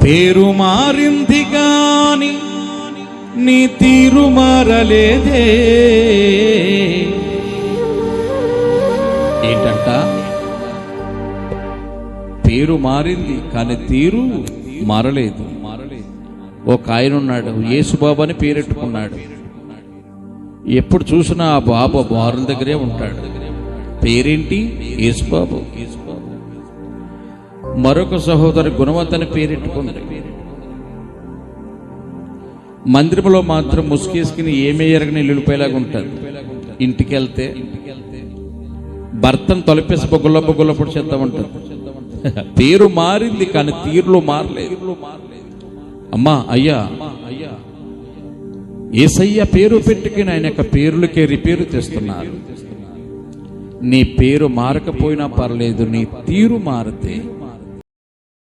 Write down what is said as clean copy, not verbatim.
పేరు మారింది గాని నీ తీరు మారలేదే. ఏంటంట? పేరు మారింది కానీ తీరు మారలేదు. ఒక ఆయన ఉన్నాడు, యేసుబాబు అని పేరెట్టుకున్నాడు. ఎప్పుడు చూసినా ఆ బాబు బారుల దగ్గరే ఉంటాడు. పేరేంటి? యేసుబాబు. మరొక సహోదరు గుణవంత్ అని పేరెట్టుకున్నాడు. మందిరంలో మాత్రం ముసుగేసుకుని ఏమీ ఎరగని నిలుడిపోయేలాగా ఉంటారు. ఇంటికి వెళ్తే భర్తను తొలిపేసి బొగ్గుల పొడి చేద్దాం ఉంటుంది. పేరు మారింది కానీ తీరులో మారలేదు. అమ్మా అయ్యా, యేసయ్య పేరు పెట్టుకుని ఆయన యొక్క పేరులకే రిపేరు తెస్తున్నారు. నీ పేరు మారకపోయినా పర్లేదు, నీ తీరు మారితే